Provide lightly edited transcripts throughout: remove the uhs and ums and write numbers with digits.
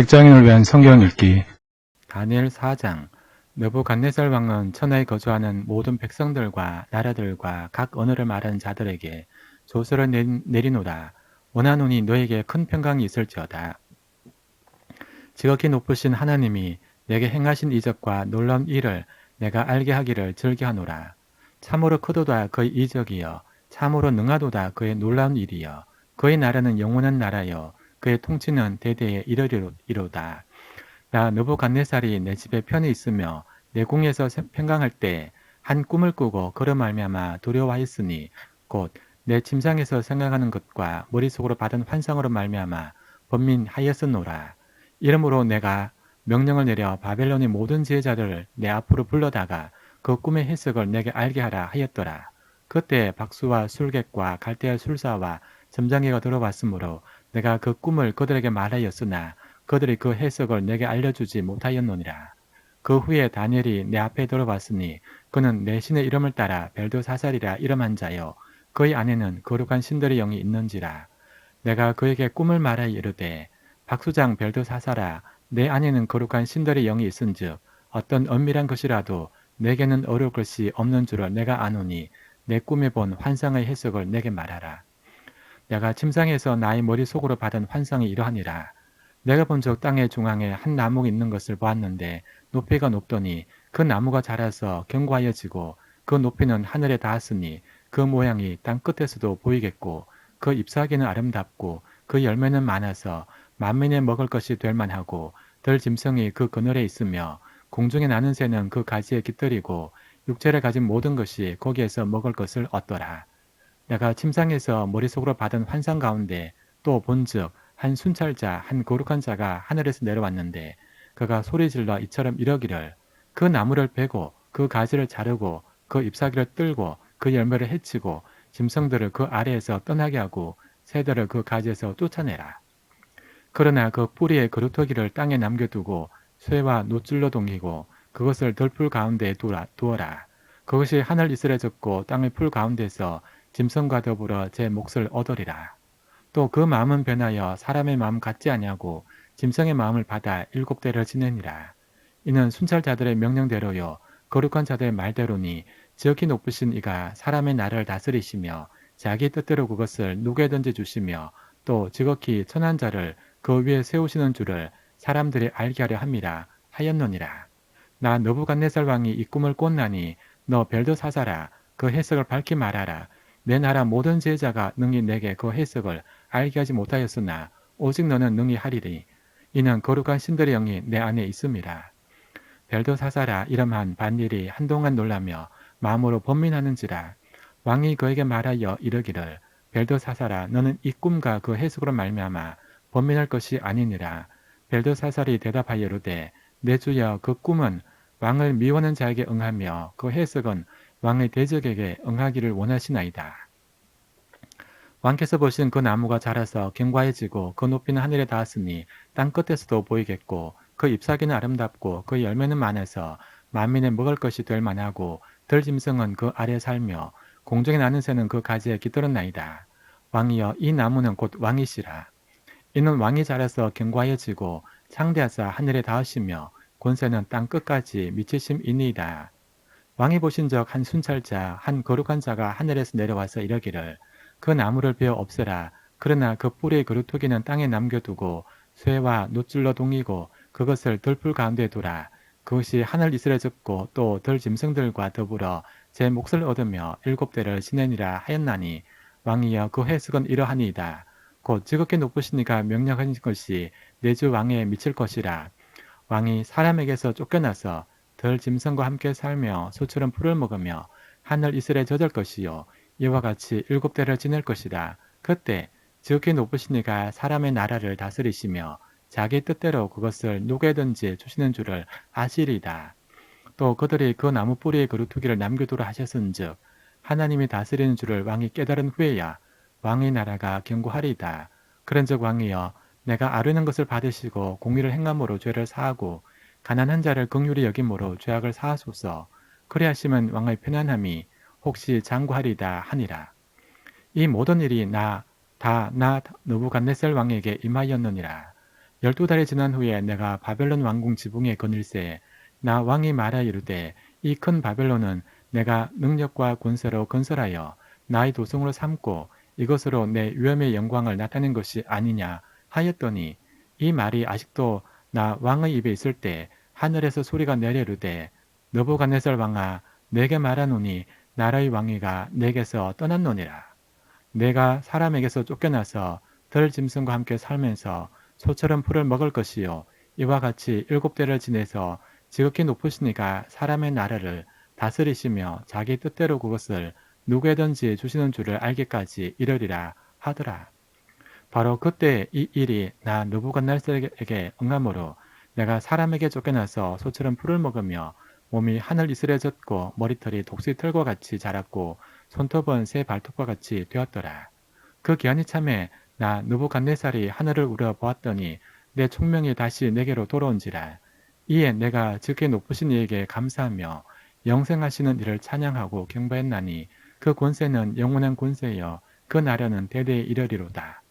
직장인을 위한 성경 읽기. 다니엘 4장. 느부갓네살 왕은 천하에 거주하는 모든 백성들과 나라들과 각 언어를 말하는 자들에게 조서를 내리노라. 원하노니 너에게 큰 평강이 있을지어다. 지극히 높으신 하나님이 내게 행하신 이적과 놀라운 일을 내가 알게 하기를 즐겨하노라. 참으로 크도다 그의 이적이여, 참으로 능하도다 그의 놀라운 일이여. 그의 나라는 영원한 나라여, 그의 통치는 대대에 이르리로다. 나 느부갓네살이 내 집에 편히 있으며 내 궁에서 평강할 때 한 꿈을 꾸고 그로 말미암아 두려워하였으니 곧 내 침상에서 생각하는 것과 머릿속으로 받은 환상으로 말미암아 번민하였으노라. 이러므로 내가 명령을 내려 바벨론의 모든 지혜자들을 내 앞으로 불러다가 그 꿈의 해석을 내게 알게 하라 하였더라. 그때 박수와 술객과 갈대아 술사와 점장이가 들어왔으므로 내가 그 꿈을 그들에게 말하였으나 그들이 그 해석을 내게 알려주지 못하였노니라. 그 후에 다니엘이 내 앞에 들어왔으니 그는 내 신의 이름을 따라 벨드사살이라 이름한 자요, 그의 안에는 거룩한 신들의 영이 있는지라. 내가 그에게 꿈을 말하여 이르되 박수장 벨드사살아, 내 안에는 거룩한 신들의 영이 있은즉 어떤 엄밀한 것이라도 내게는 어려울 것이 없는 줄을 내가 아노니 내 꿈에 본 환상의 해석을 내게 말하라. 내가 침상에서 나의 머릿속으로 받은 환상이 이러하니라. 내가 본 적 땅의 중앙에 한 나무가 있는 것을 보았는데 높이가 높더니 그 나무가 자라서 견고하여지고 그 높이는 하늘에 닿았으니 그 모양이 땅 끝에서도 보이겠고 그 잎사귀는 아름답고 그 열매는 많아서 만민에 먹을 것이 될 만하고 들 짐승이 그 그늘에 있으며 공중에 나는 새는 그 가지에 깃들이고 육체를 가진 모든 것이 거기에서 먹을 것을 얻더라. 내가 침상에서 머릿속으로 받은 환상 가운데 또 본즉 한 순찰자 한 거룩한 자가 하늘에서 내려왔는데 그가 소리질러 이처럼 이러기를 그 나무를 베고 그 가지를 자르고 그 잎사귀를 뜰고 그 열매를 해치고 짐승들을 그 아래에서 떠나게 하고 새들을 그 가지에서 쫓아내라. 그러나 그 뿌리의 그루터기를 땅에 남겨두고 쇠와 노줄로 동이고 그것을 들풀 가운데에 두어라. 그것이 하늘 이슬에 젖고 땅의 풀 가운데서 짐승과 더불어 제 몫을 얻으리라. 또 그 마음은 변하여 사람의 마음 같지 아니하고 짐승의 마음을 받아 7대를 지내니라. 이는 순찰자들의 명령대로요 거룩한 자들의 말대로니 지극히 높으신 이가 사람의 나라를 다스리시며 자기 뜻대로 그것을 누구에든지 주시며 또 지극히 천한 자를 그 위에 세우시는 줄을 사람들이 알게 하려 함이라 하였느니라. 나 느부갓네살 왕이 이 꿈을 꿨나니 너 벨드사살아, 그 해석을 밝히 말하라. 내 나라 모든 제자가 능히 내게 그 해석을 알게 하지 못하였으나 오직 너는 능히 하리니 이는 거룩한 신들의 영이 내 안에 있음이라. 벨드사살아, 이름한 반일이 한동안 놀라며 마음으로 번민하는지라. 왕이 그에게 말하여 이르기를 벨드사살아, 너는 이 꿈과 그 해석으로 말미암아 번민할 것이 아니니라. 벨드사살이 대답하여 이르되 내 주여, 그 꿈은 왕을 미워하는 자에게 응하며 그 해석은 왕의 대적에게 응하기를 원하시나이다. 왕께서 보신 그 나무가 자라서 견고해지고 그 높이는 하늘에 닿았으니 땅 끝에서도 보이겠고 그 잎사귀는 아름답고 그 열매는 많아서 만민의 먹을 것이 될 만하고 들짐승은 그 아래에 살며 공중에 나는 새는 그 가지에 깃들었나이다. 왕이여, 이 나무는 곧 왕이시라. 이는 왕이 자라서 견고하여지고 창대하사 하늘에 닿으시며 권세는 땅 끝까지 미치심이니이다. 왕이 보신 적 한 순찰자 한 거룩한 자가 하늘에서 내려와서 이러기를 그 나무를 베어 없애라. 그러나 그 뿌리의 그루터기는 땅에 남겨두고 쇠와 노줄로 동이고 그것을 들풀 가운데에 두라. 그것이 하늘 이슬에 젖고 또 들 짐승들과 더불어 제 몫을 얻으며 7대를 지내니라 하였나니 왕이여, 그 해석은 이러하니이다. 곧 지극히 높으시니가 명령하신 것이 내 주 왕에 미칠 것이라. 왕이 사람에게서 쫓겨나서 들 짐승과 함께 살며 소처럼 풀을 먹으며 하늘 이슬에 젖을 것이요 이와 같이 7대를 지낼 것이다. 그때 지극히 높으신 이가 사람의 나라를 다스리시며 자기 뜻대로 그것을 누구에든지 주시는 줄을 아시리이다. 또 그들이 그 나무 뿌리의 그루터기를 남겨두라 하셨은즉 하나님이 다스리는 줄을 왕이 깨달은 후에야 왕의 나라가 견고하리이다. 그런즉 왕이여, 내가 아뢰는 것을 받으시고 공의를 행함으로 죄를 사하고 가난한 자를 긍휼히 여김으로 죄악을 사하소서. 그리하시면 왕의 편안함이 혹시 장구하리이다 하니라. 이 모든 일이 나 느부갓네살 왕에게 임하였느니라. 12달이 지난 후에 내가 바벨론 왕궁 지붕에 거닐세 나 왕이 말하 이르되 이 큰 바벨론은 내가 능력과 권세로 건설하여 나의 도성으로 삼고 이것으로 내 위엄의 영광을 나타낸 것이 아니냐 하였더니 이 말이 아직도 나 왕의 입에 있을 때 하늘에서 소리가 내려 이르되 느부갓네살 왕아 내게 말하노니 나라의 왕위가 내게서 떠났노니라. 내가 사람에게서 쫓겨나서 들 짐승과 함께 살면서 소처럼 풀을 먹을 것이요 이와 같이 7대를 지내서 지극히 높으시니가 사람의 나라를 다스리시며 자기 뜻대로 그것을 누구에든지 주시는 줄을 알기까지 이르리라 하더라. 바로 그때 이 일이 나 느부갓네살에게 응함으로 내가 사람에게 쫓겨나서 소처럼 풀을 먹으며 몸이 하늘 이슬에 젖고 머리털이 독수리 털과 같이 자랐고 손톱은 새 발톱과 같이 되었더라. 그 기한이 참에 나 느부갓네살이 하늘을 우러 보았더니 내 총명이 다시 내게로 돌아온지라. 이에 내가 즉게 높으신 이에게 감사하며 영생하시는 이를 찬양하고 경배했나니 그 권세는 영원한 권세여 그 나라는 대대에 이르리로다.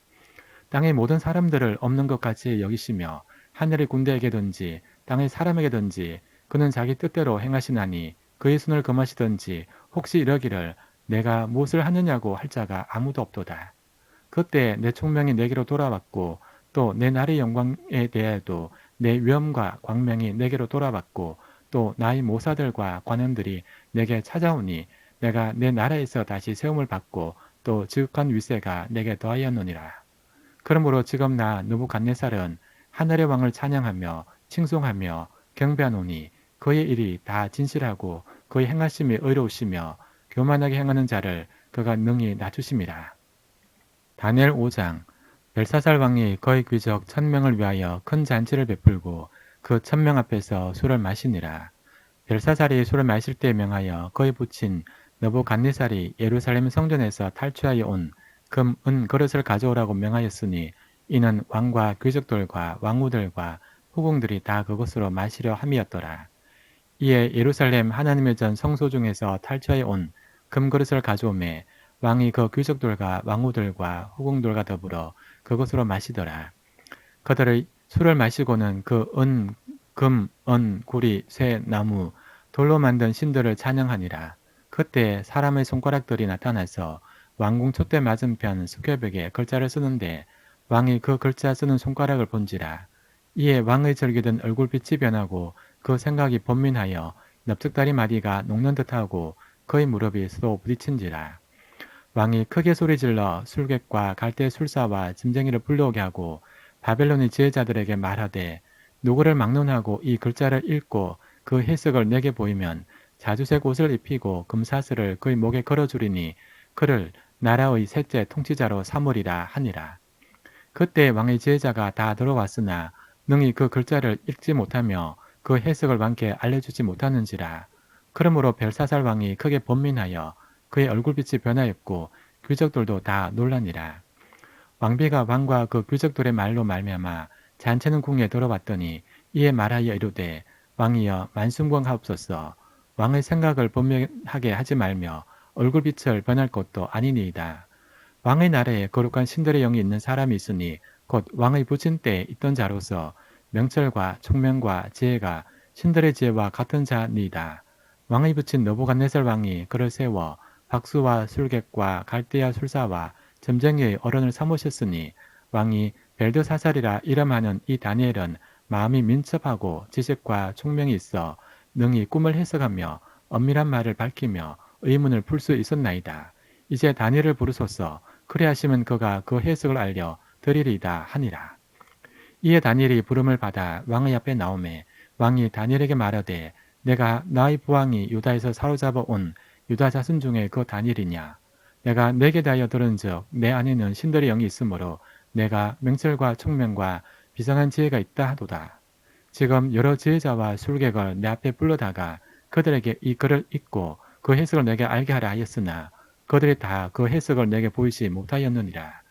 땅의 모든 사람들을 없는 것 같이 여기시며 하늘의 군대에게든지 땅의 사람에게든지 그는 자기 뜻대로 행하시나니 그의 손을 금하시든지 혹시 이러기를 내가 무엇을 하느냐고 할 자가 아무도 없도다. 그때 내 총명이 내게로 돌아왔고 또 내 나라의 영광에 대하여도 내 위엄과 광명이 내게로 돌아왔고 또 나의 모사들과 관원들이 내게 찾아오니 내가 내 나라에서 다시 세움을 받고 또 지극한 위세가 내게 더하였느니라. 그러므로 지금 나 느부갓네살은 하늘의 왕을 찬양하며 칭송하며 경배하노니 그의 일이 다 진실하고 그의 행하심이 의로우시며 교만하게 행하는 자를 그가 능히 낮추심이라. 다니엘 5장 벨사살 왕이 그의 귀족 1000명을 위하여 큰 잔치를 베풀고 그 1000명 앞에서 술을 마시니라. 벨사살이 술을 마실 때 명하여 그의 부친 느부갓네살이 예루살렘 성전에서 탈취하여 온 금, 은 그릇을 가져오라고 명하였으니 이는 왕과 귀족들과 왕후들과 후궁들이 다 그것으로 마시려 함이었더라. 이에 예루살렘 하나님의 전 성소 중에서 탈취하여 온 금그릇을 가져오매 왕이 그 귀족들과 왕후들과 후궁들과 더불어 그것으로 마시더라. 그들의 술을 마시고는 그 은, 금, 은, 구리, 쇠, 나무, 돌로 만든 신들을 찬양하니라. 그때 사람의 손가락들이 나타나서 왕궁 촛대 맞은편 수교벽에 글자를 쓰는데 왕이 그 글자 쓰는 손가락을 본지라. 이에 왕의 절기든 얼굴빛이 변하고 그 생각이 번민하여 납작다리 마디가 녹는 듯하고 그의 무릎이 서로 부딪힌지라. 왕이 크게 소리질러 술객과 갈대 술사와 짐쟁이를 불러오게 하고 바벨론의 지혜자들에게 말하되 누구를 막론하고 이 글자를 읽고 그 해석을 내게 보이면 자주색 옷을 입히고 금사슬을 그의 목에 걸어주리니 그를 나라의 셋째 통치자로 삼으리라 하니라. 그때 왕의 지혜자가 다 들어왔으나 능히 그 글자를 읽지 못하며 그 해석을 왕께 알려주지 못하는지라. 그러므로 벨사살 왕이 크게 번민하여 그의 얼굴빛이 변하였고 귀족들도 다 놀라니라. 왕비가 왕과 그 귀족들의 말로 말미암아 잔치는 궁에 들어왔더니 이에 말하여 이르되 왕이여 만순궁하옵소서. 왕의 생각을 번민하게 하지 말며 얼굴빛을 변할 것도 아니니이다. 왕의 나라에 거룩한 신들의 영이 있는 사람이 있으니 곧 왕의 부친 때에 있던 자로서 명철과 총명과 지혜가 신들의 지혜와 같은 자니이다. 왕의 부친 느부갓네살 왕이 그를 세워 박수와 술객과 갈대아 술사와 점쟁이의 어른을 삼으셨으니 왕이 벨드사살이라 이름하는 이 다니엘은 마음이 민첩하고 지식과 총명이 있어 능히 꿈을 해석하며 엄밀한 말을 밝히며 의문을 풀 수 있었나이다. 이제 다니엘을 부르소서. 그리하시면 그가 그 해석을 알려 드리리이다 하니라. 이에 다니엘이 부름을 받아 왕의 앞에 나오매 왕이 다니엘에게 말하되 내가 나의 부왕이 유다에서 사로잡아 온 유다 자손 중에 그 다니엘이냐. 내가 내게 대하여 들은즉 내 안에는 신들의 영이 있으므로 내가 명철과 총명과 비상한 지혜가 있다 하도다. 지금 여러 지혜자와 술객을 내 앞에 불러다가 그들에게 이 글을 읽고 그 해석을 내게 알게 하라 하였으나 그들이 다 그 해석을 내게 보이지 못하였느니라.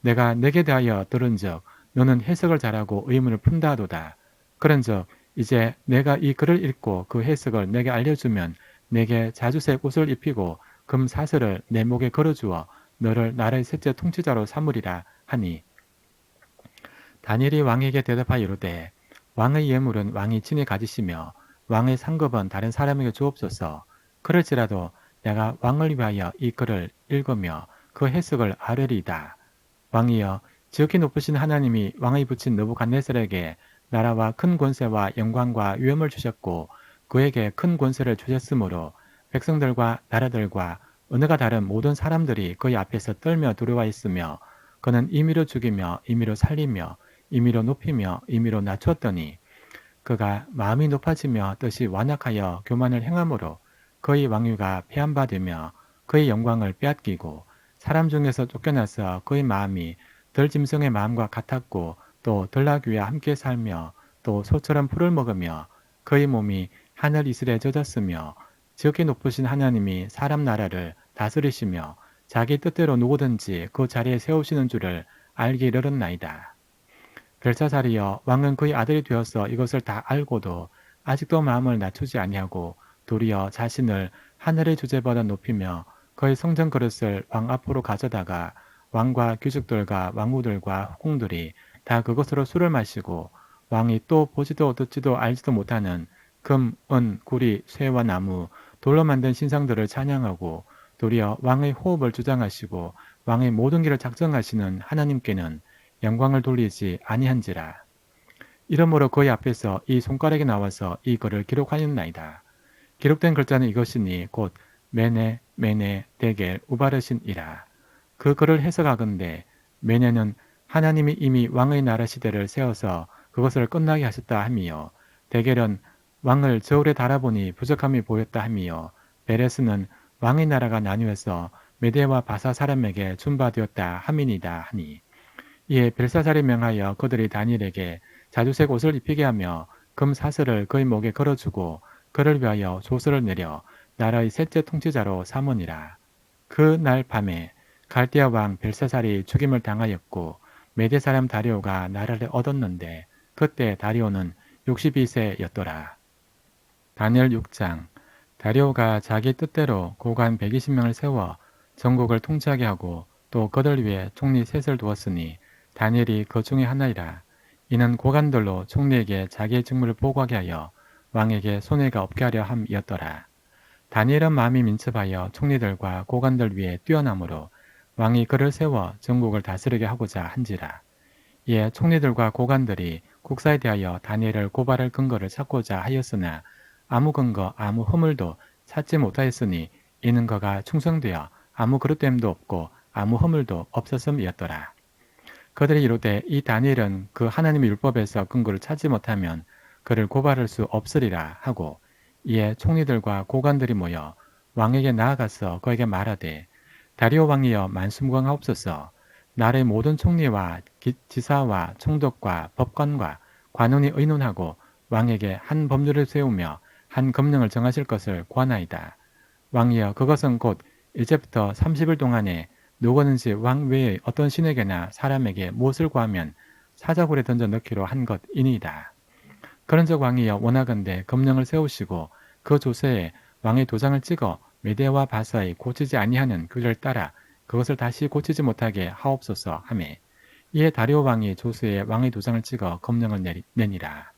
내가 내게 대하여 들은즉 너는 해석을 잘하고 의문을 푼다 하도다. 그런즉 이제 내가 이 글을 읽고 그 해석을 내게 알려주면 내게 자주색 옷을 입히고 금 사슬을 내 목에 걸어주어 너를 나라의 셋째 통치자로 삼으리라 하니 다니엘이 왕에게 대답하여 이르되 왕의 예물은 왕이 친히 가지시며 왕의 상급은 다른 사람에게 주옵소서. 그럴지라도 내가 왕을 위하여 이 글을 읽으며 그 해석을 아뢰리이다. 왕이여, 지극히 높으신 하나님이 왕의 붙인 느부갓네살에게 나라와 큰 권세와 영광과 위엄을 주셨고 그에게 큰 권세를 주셨으므로 백성들과 나라들과 언어가 다른 모든 사람들이 그의 앞에서 떨며 두려워 있으며 그는 임의로 죽이며 임의로 살리며 임의로 높이며 임의로 낮췄더니 그가 마음이 높아지며 뜻이 완악하여 교만을 행함으로 그의 왕위가 폐한바되며 그의 영광을 빼앗기고 사람 중에서 쫓겨나서 그의 마음이 들짐승의 마음과 같았고 또 들나귀와 함께 살며 또 소처럼 풀을 먹으며 그의 몸이 하늘 이슬에 젖었으며 지극히 높으신 하나님이 사람 나라를 다스리시며 자기 뜻대로 누구든지 그 자리에 세우시는 줄을 알기 이르렀나이다. 벨사살이여, 왕은 그의 아들이 되어서 이것을 다 알고도 아직도 마음을 낮추지 아니하고 도리어 자신을 하늘의 주제보다 높이며 그의 성전 그릇을 왕 앞으로 가져다가 왕과 귀족들과 왕후들과 후궁들이 다 그것으로 술을 마시고 왕이 또 보지도 듣지도 알지도 못하는 금, 은, 구리, 쇠와 나무, 돌로 만든 신상들을 찬양하고 도리어 왕의 호흡을 주장하시고 왕의 모든 길을 작정하시는 하나님께는 영광을 돌리지 아니한지라. 이러므로 그의 앞에서 이 손가락이 나와서 이 글을 기록하였나이다. 기록된 글자는 이것이니 곧 메네 메네 데겔 우바르신이라. 그 글을 해석하건대 메네는 하나님이 이미 왕의 나라 시대를 세워서 그것을 끝나게 하셨다 함이요. 데겔은 왕을 저울에 달아보니 부족함이 보였다 함이요. 베레스는 왕의 나라가 나뉘어서 메데와 바사 사람에게 준바되었다 함이니이다 하니. 이에 벨사살이 명하여 그들이 다니엘에게 자주색 옷을 입히게 하며 금 사슬을 그의 목에 걸어주고 그를 위하여 조서를 내려 나라의 셋째 통치자로 삼으니라. 그 날 밤에 갈대아 왕 벨사살이 죽임을 당하였고 메대 사람 다리오가 나라를 얻었는데 그때 다리오는 62세였더라. 다니엘 6장. 다리오가 자기 뜻대로 고관 120명을 세워 전국을 통치하게 하고 또 그들 위에 총리 셋을 두었으니 다니엘이 그 중에 하나이라. 이는 고관들로 총리에게 자기의 직무를 보고하게 하여 왕에게 손해가 없게 하려 함이었더라. 다니엘은 마음이 민첩하여 총리들과 고관들 위에 뛰어나므로 왕이 그를 세워 전국을 다스리게 하고자 한지라. 이에 총리들과 고관들이 국사에 대하여 다니엘을 고발할 근거를 찾고자 하였으나 아무 근거 아무 허물도 찾지 못하였으니 이는 그가 충성되어 아무 그릇됨도 없고 아무 허물도 없었음이었더라. 그들이 이르되 이 다니엘은 그 하나님의 율법에서 근거를 찾지 못하면 그를 고발할 수 없으리라 하고 이에 총리들과 고관들이 모여 왕에게 나아가서 그에게 말하되 다리오 왕이여 만수무강하옵소서. 나라의 모든 총리와 지사와 총독과 법관과 관원이 의논하고 왕에게 한 법률을 세우며 한 검령을 정하실 것을 구하나이다. 왕이여 그것은 곧 이제부터 30일 동안에 누구든지 왕 외의 어떤 신에게나 사람에게 무엇을 구하면 사자굴에 던져 넣기로 한 것이니이다. 그런즉 왕이여 원하건대 검령을 세우시고 그 조서에 왕의 도장을 찍어 메대와 바사의 고치지 아니하는 규례를 따라 그것을 다시 고치지 못하게 하옵소서 하매 이에 다리오 왕이 조서에 왕의 도장을 찍어 검령을 내니라.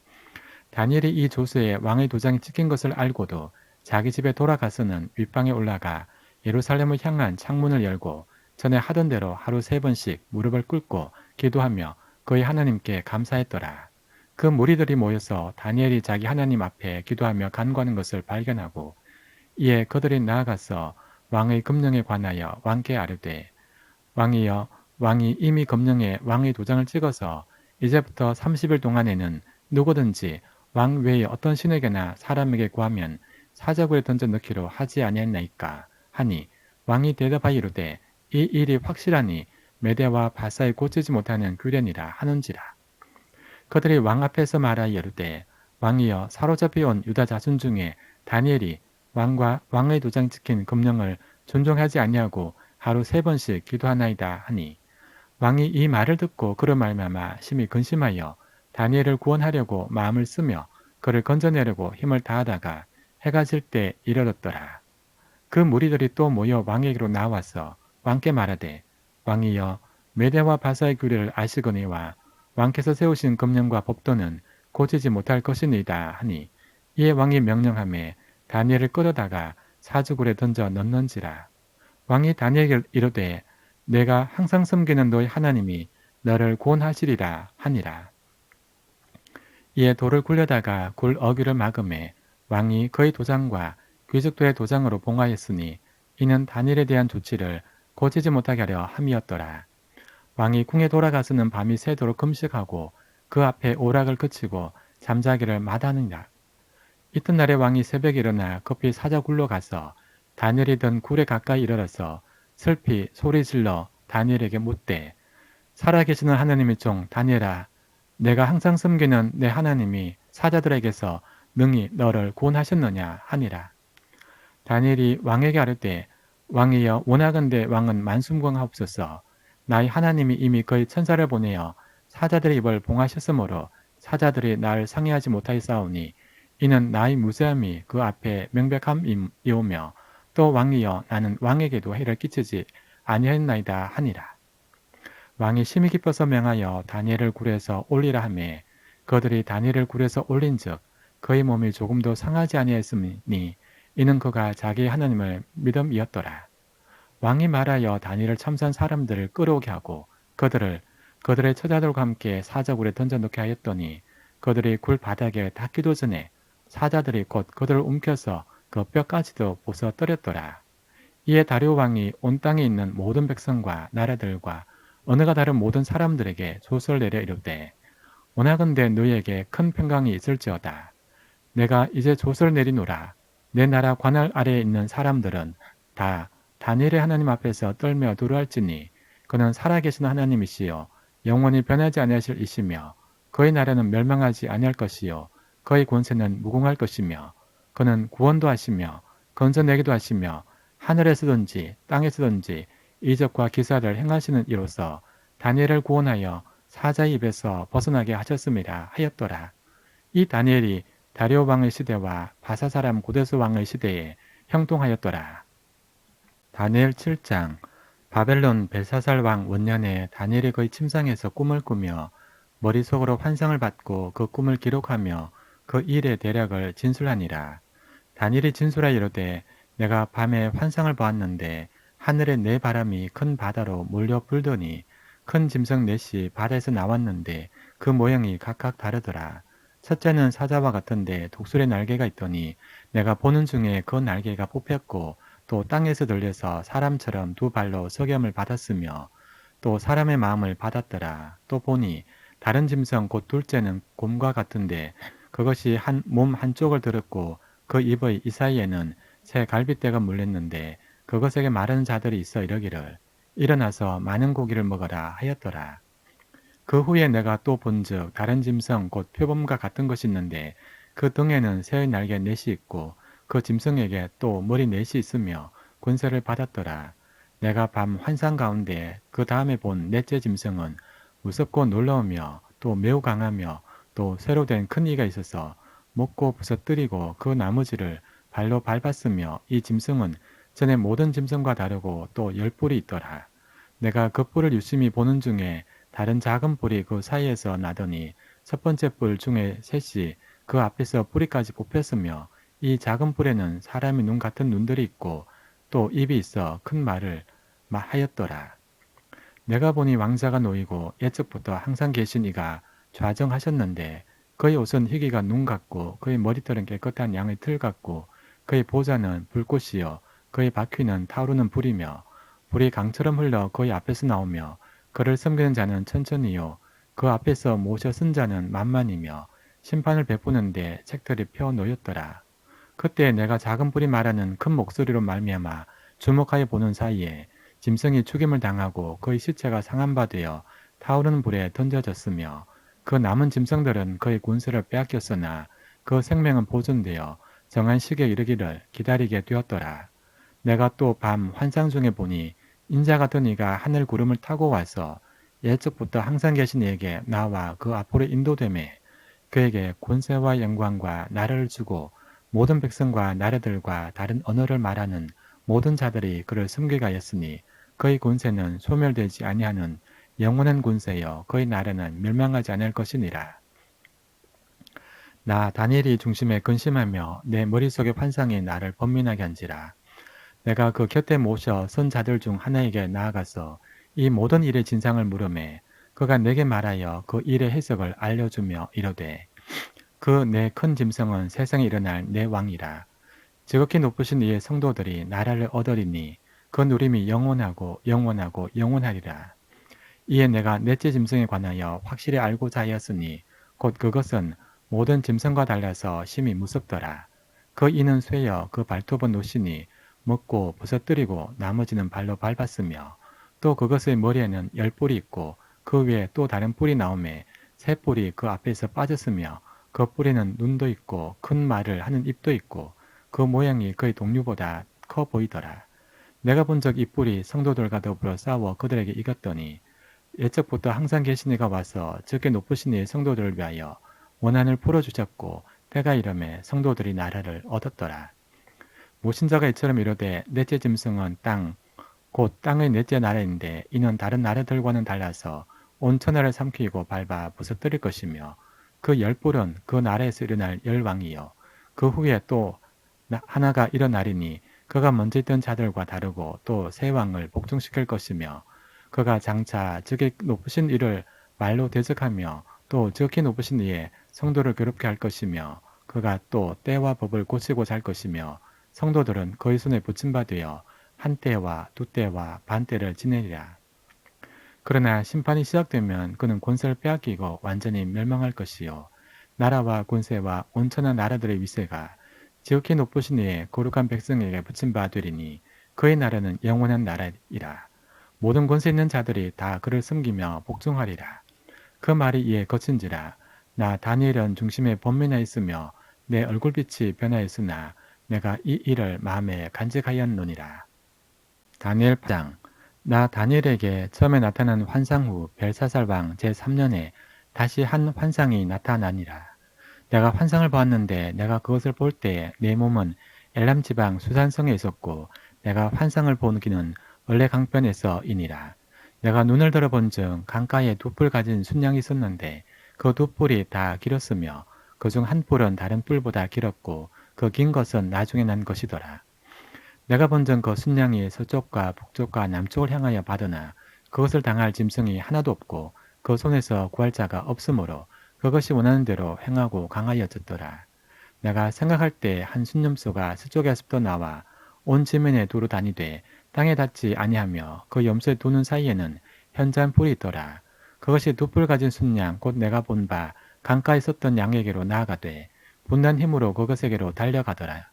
다니엘이 이 조서에 왕의 도장이 찍힌 것을 알고도 자기 집에 돌아가서는 윗방에 올라가 예루살렘을 향한 창문을 열고 전에 하던 대로 하루 3번씩 무릎을 꿇고 기도하며 그의 하나님께 감사했더라. 그 무리들이 모여서 다니엘이 자기 하나님 앞에 기도하며 간구하는 것을 발견하고 이에 그들이 나아가서 왕의 검령에 관하여 왕께 아뢰되 왕이여 왕이 이미 검령에 왕의 도장을 찍어서 이제부터 30일 동안에는 누구든지 왕 외에 어떤 신에게나 사람에게 구하면 사자굴에 던져 넣기로 하지 아니했나이까 하니 왕이 대답하여 이르되 이 일이 확실하니 메대와 바사에 고치지 못하는 규례니라 하는지라. 그들이 왕 앞에서 말하여 이르되 왕이여 사로잡혀온 유다 자손 중에 다니엘이 왕의 도장 찍힌 검령을 존중하지 아니하고 하루 3번씩 기도하나이다 하니 왕이 이 말을 듣고 그로 말미암아 심히 근심하여 다니엘을 구원하려고 마음을 쓰며 그를 건져내려고 힘을 다하다가 해가 질 때 이르렀더라. 그 무리들이 또 모여 왕에게로 나와서 왕께 말하되 왕이여 메대와 바사의 규례를 아시거니와 왕께서 세우신 금령과 법도는 고치지 못할 것이니이다 하니 이에 왕이 명령하매 다니엘을 끌어다가 사주굴에 던져 넣는지라. 왕이 다니엘에게 이르되 내가 항상 섬기는 너희 하나님이 너를 구원하시리라 하니라. 이에 돌을 굴려다가 굴 어귀를 막음에 왕이 그의 도장과 귀족들의 도장으로 봉하였으니 이는 다니엘에 대한 조치를 고치지 못하게 하려 함이었더라. 왕이 궁에 돌아가서는 밤이 새도록 금식하고 그 앞에 오락을 그치고 잠자기를 마다하느니라. 이튿날에 왕이 새벽에 일어나 급히 사자굴로 가서 다니엘이 든 굴에 가까이 이르러서 슬피 소리질러 다니엘에게 묻되 살아계시는 하나님의 종 다니엘아, 내가 항상 섬기는 내 하나님이 사자들에게서 능히 너를 구원하셨느냐 하니라. 다니엘이 왕에게 아뢰되 왕이여 원하건대 왕은 만순궁하옵소서. 나의 하나님이 이미 그의 천사를 보내어 사자들의 입을 봉하셨으므로 사자들이 나를 상해하지 못하였사오니 이는 나의 무죄함이 그 앞에 명백함이오며 또 왕이여 나는 왕에게도 해를 끼치지 아니하였나이다 하니라. 왕이 심히 기뻐서 명하여 다니엘을 굴에서 올리라 하매 그들이 다니엘을 굴에서 올린즉 그의 몸이 조금도 상하지 아니하였으니 이는 그가 자기의 하나님을 믿음이었더라. 왕이 말하여 다니엘을 참수한 사람들을 끌어오게 하고 그들의 처자들과 함께 사자굴에 던져놓게 하였더니 그들이 굴 바닥에 닿기도 전에 사자들이 곧 그들을 움켜서 그 뼈까지도 부숴 떨였더라. 이에 다리오 왕이 온 땅에 있는 모든 백성과 나라들과 언어가 다른 모든 사람들에게 조서를 내려 이르되 원하건대 너희에게 큰 평강이 있을지어다. 내가 이제 조서를 내리노라. 내 나라 관할 아래에 있는 사람들은 다 다니엘의 하나님 앞에서 떨며 두루할지니 그는 살아계신 하나님이시요 영원히 변하지 아니하실 이시며 그의 나라는 멸망하지 아니할 것이요 그의 권세는 무궁할 것이며 그는 구원도 하시며 건져내기도 하시며 하늘에서든지 땅에서든지 이적과 기사를 행하시는 이로써 다니엘을 구원하여 사자의 입에서 벗어나게 하셨음이라 하였더라. 이 다니엘이 다리오 왕의 시대와 바사 사람 고데스 왕의 시대에 형통하였더라. 다니엘 7장. 바벨론 벨사살 왕 원년에 다니엘이 그의 침상에서 꿈을 꾸며 머릿속으로 환상을 받고 그 꿈을 기록하며 그 일의 대략을 진술하니라. 다니엘이 진술하여 이르되 내가 밤에 환상을 보았는데 하늘에 네 바람이 큰 바다로 몰려 불더니 큰 짐승 넷이 바다에서 나왔는데 그 모양이 각각 다르더라. 첫째는 사자와 같은데 독수리의 날개가 있더니 내가 보는 중에 그 날개가 뽑혔고 또 땅에서 들려서 사람처럼 두 발로 석염을 받았으며 또 사람의 마음을 받았더라. 또 보니 다른 짐승 곧 둘째는 곰과 같은데 그것이 몸 한쪽을 들었고 그 입의 이 사이에는 새 갈빗대가 물렸는데 그것에게 마른 자들이 있어 이러기를 일어나서 많은 고기를 먹어라 하였더라. 그 후에 내가 또 본즉 다른 짐승 곧 표범과 같은 것이 있는데 그 등에는 새의 날개 넷이 있고 그 짐승에게 또 머리 넷이 있으며 권세를 받았더라. 내가 밤 환상 가운데 그 다음에 본 넷째 짐승은 무섭고 놀라우며 또 매우 강하며 또 쇠로 된 큰 이가 있어서 먹고 부서뜨리고 그 나머지를 발로 밟았으며 이 짐승은 전에 모든 짐승과 다르고 또 10뿔이 있더라. 내가 그 뿔을 유심히 보는 중에 다른 작은 뿔이 그 사이에서 나더니 첫 번째 뿔 중에 셋이 그 앞에서 뿌리까지 뽑혔으며 이 작은 뿔에는 사람의 눈 같은 눈들이 있고 또 입이 있어 큰 말을 하였더라. 내가 보니 왕자가 놓이고 옛적부터 항상 계신 이가 좌정하셨는데 그의 옷은 희귀가 눈 같고 그의 머리털은 깨끗한 양의 틀 같고 그의 보좌는 불꽃이요 그의 바퀴는 타오르는 불이며 불이 강처럼 흘러 그의 앞에서 나오며 그를 섬기는 자는 천천히요 그 앞에서 모셔 쓴 자는 만만이며 심판을 베푸는데 책들이 펴 놓였더라. 그때 내가 작은 불이 말하는 큰 목소리로 말미암아 주목하여 보는 사이에 짐승이 죽임을 당하고 그의 시체가 상한 바 되어 타오르는 불에 던져졌으며 그 남은 짐승들은 그의 군세를 빼앗겼으나 그 생명은 보존되어 정한 시기에 이르기를 기다리게 되었더라. 내가 또 밤 환상 중에 보니 인자 같은 이가 하늘 구름을 타고 와서 옛적부터 항상 계신 이에게 나와 그 앞으로 인도되매 그에게 권세와 영광과 나라를 주고 모든 백성과 나라들과 다른 언어를 말하는 모든 자들이 그를 섬기게 하였으니 그의 권세는 소멸되지 아니하는 영원한 군세여 그의 나라는 멸망하지 않을 것이니라. 나 다니엘이 중심에 근심하며 내 머릿속의 환상이 나를 번민하게 한지라. 내가 그 곁에 모셔 선 자들 중 하나에게 나아가서 이 모든 일의 진상을 물으매 그가 내게 말하여 그 일의 해석을 알려주며 이르되 그 내 큰 짐승은 세상에 일어날 내 왕이라. 지극히 높으신 이의 성도들이 나라를 얻으리니 그 누림이 영원하고 영원하고 영원하리라. 이에 내가 넷째 짐승에 관하여 확실히 알고자 하였으니 곧 그것은 모든 짐승과 달라서 심히 무섭더라. 그 이는 쇠여 그 발톱은 노시니 먹고 부서뜨리고 나머지는 발로 밟았으며 또 그것의 머리에는 10뿔이 있고 그 위에 또 다른 뿔이 나오매 새 뿔이 그 앞에서 빠졌으며 그 뿔에는 눈도 있고 큰 말을 하는 입도 있고 그 모양이 그의 동류보다 커 보이더라. 내가 본 적 이 뿔이 성도들과 더불어 싸워 그들에게 이겼더니 옛적부터 항상 계신 이가 와서 적게 높으신 이의 성도들을 위하여 원한을 풀어주셨고 때가 이름에 성도들이 나라를 얻었더라. 모신자가 이처럼 이르되 넷째 짐승은 땅, 곧 땅의 넷째 나라인데 이는 다른 나라들과는 달라서 온 천하를 삼키고 밟아 부서뜨릴 것이며 그 10뿔은 그 나라에서 일어날 10왕이요 그 후에 또 하나가 일어나리니 그가 먼저 있던 자들과 다르고 또 새 왕을 복종시킬 것이며 그가 장차 적이 높으신 이를 말로 대적하며 또 적히 높으신 이의 성도를 괴롭게 할 것이며 그가 또 때와 법을 고치고자 할 것이며 성도들은 그의 손에 붙임바 되어 한 때와 두 때와 반 때를 지내리라. 그러나 심판이 시작되면 그는 권세를 빼앗기고 완전히 멸망할 것이요 나라와 권세와 온천한 나라들의 위세가 지극히 높으신 이의 거룩한 백성에게 붙임바 되리니 그의 나라는 영원한 나라이라. 모든 권세 있는 자들이 다 그를 섬기며 복종하리라. 그 말이 이에 거친지라. 나 다니엘은 중심에 번민하였으며 내 얼굴빛이 변하였으나 내가 이 일을 마음에 간직하였노니라. 다니엘 8장. 나 다니엘에게 처음에 나타난 환상 후 벨사살 왕 제3년에 다시 한 환상이 나타나니라. 내가 환상을 보았는데 내가 그것을 볼 때에 내 몸은 엘람 지방 수산성에 있었고 내가 환상을 보기는 원래 강변에서이니라. 내가 눈을 들어본 즉 강가에 두 뿔 가진 순양이 있었는데 그 두 뿔이 다 길었으며 그 중 한 뿔은 다른 뿔보다 길었고 그 긴 것은 나중에 난 것이더라. 내가 본 적 그 순양이 서쪽과 북쪽과 남쪽을 향하여 받으나 그것을 당할 짐승이 하나도 없고 그 손에서 구할 자가 없으므로 그것이 원하는 대로 행하고 강하여졌더라. 내가 생각할 때 한 순념소가 서쪽에서부터 나와 온 지면에 두루 다니되 땅에 닿지 아니하며 그 염소의 두 눈 사이에는 현저한 뿔이 있더라. 그것이 두 뿔 가진 순양 곧 내가 본 바 강가에 있었던 양에게로 나아가되 분난 힘으로 그것에게로 달려가더라.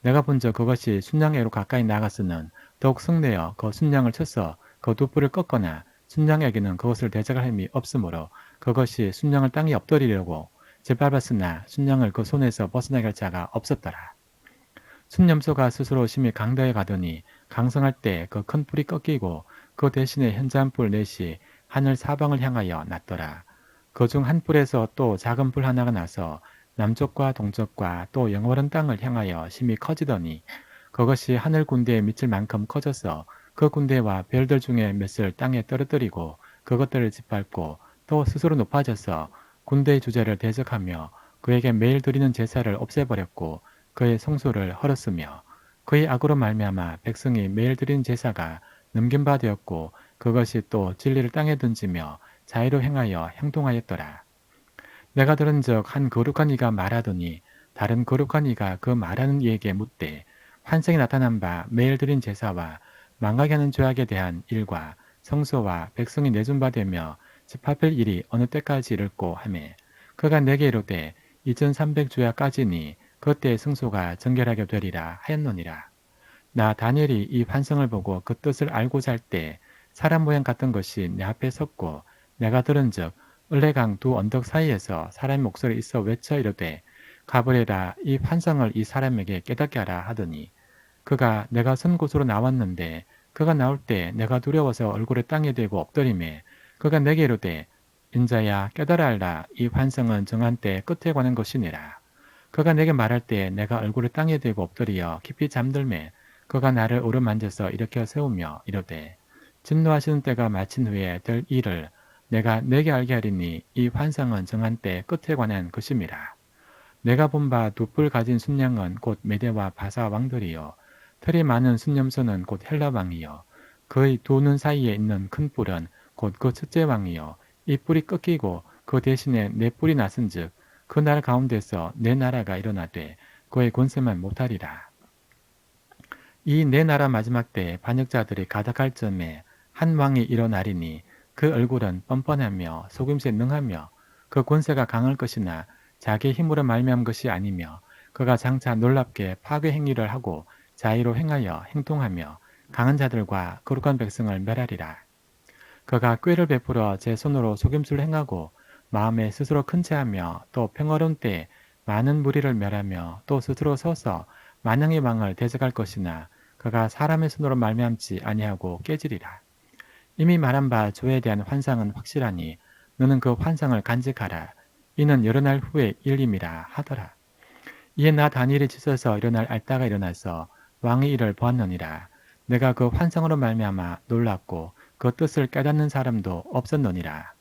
내가 본 적 그것이 순양에게로 가까이 나아갔으는 더욱 성내어 그 순양을 쳐서 그 두 뿔을 꺾거나 순양에게는 그것을 대적할 힘이 없으므로 그것이 순양을 땅에 엎드리려고 짓밟았으나 순양을 그 손에서 벗어나게 할 자가 없었더라. 순염소가 스스로 심히 강대에 가더니 강성할 때 그 큰 뿔이 꺾이고 그 대신에 현저한 뿔 넷이 하늘 사방을 향하여 났더라. 그 중 한 뿔에서 또 작은 뿔 하나가 나서 남쪽과 동쪽과 또 영원한 땅을 향하여 심히 커지더니 그것이 하늘 군대에 미칠 만큼 커져서 그 군대와 별들 중에 몇을 땅에 떨어뜨리고 그것들을 짓밟고 또 스스로 높아져서 군대의 주제를 대적하며 그에게 매일 드리는 제사를 없애버렸고 그의 성소를 헐었으며 그의 악으로 말미암아 백성이 매일 드리는 제사가 넘긴 바 되었고 그것이 또 진리를 땅에 던지며 자의로 행하여 행동하였더라. 내가 들은 적 한 거룩한 이가 말하더니 다른 거룩한 이가 그 말하는 이에게 묻되 환상이 나타난 바 매일 드린 제사와 망하게 하는 죄악에 대한 일과 성소와 백성이 내준 바 되며 집합할 일이 어느 때까지 이를꼬 하매 그가 내게 이르되 2300주야까지니 그때의 성소가 정결하게 되리라 하였노니라. 나 다니엘이 이 환상을 보고 그 뜻을 알고자 할 때 사람 모양 같은 것이 내 앞에 섰고 내가 들은 적 을레강 두 언덕 사이에서 사람의 목소리 있어 외쳐 이르되 가버리라 이 환상을 이 사람에게 깨닫게 하라 하더니 그가 내가 선 곳으로 나왔는데 그가 나올 때 내가 두려워서 얼굴을 땅에 대고 엎드리매 그가 내게 이르되 인자야 깨달아 알라 이 환상은 정한 때 끝에 관한 것이니라. 그가 내게 말할 때 내가 얼굴을 땅에 대고 엎드려 깊이 잠들매 그가 나를 오르만져서 일으켜 세우며 이르되 진노하시는 때가 마친 후에 될 일을 내가 내게 알게 하리니 이 환상은 정한 때 끝에 관한 것임이라. 내가 본 바 두 뿔 가진 순양은 곧 메대와 바사 왕들이요 털이 많은 순념소는 곧 헬라 왕이요 그의 두 눈 사이에 있는 큰 뿔은 곧 그 첫째 왕이요 이 뿔이 꺾이고 그 대신에 네 뿔이 났은즉 그 나라 가운데서 네 나라가 일어나되 그의 권세만 못하리라. 이 네 나라 마지막 때에 반역자들이 가득할 점에 한 왕이 일어나리니 그 얼굴은 뻔뻔하며 속임수에 능하며 그 권세가 강할 것이나 자기의 힘으로 말미암은 것이 아니며 그가 장차 놀랍게 파괴 행위를 하고 자의로 행하여 행동하며 강한 자들과 거룩한 백성을 멸하리라. 그가 꾀를 베풀어 제 손으로 속임수를 행하고 마음에 스스로 큰 채하며 또 평화로운 때에 많은 무리를 멸하며 또 스스로 서서 만왕의 왕을 대적할 것이나 그가 사람의 손으로 말미암지 아니하고 깨지리라. 이미 말한 바 조에 대한 환상은 확실하니 너는 그 환상을 간직하라. 이는 여러 날 후에 일림이라 하더라. 이에 나 다니엘이 지쳐서 일어날 알다가 일어나서 왕의 일을 보았느니라. 내가 그 환상으로 말미암아 놀랐고 그 뜻을 깨닫는 사람도 없었느니라.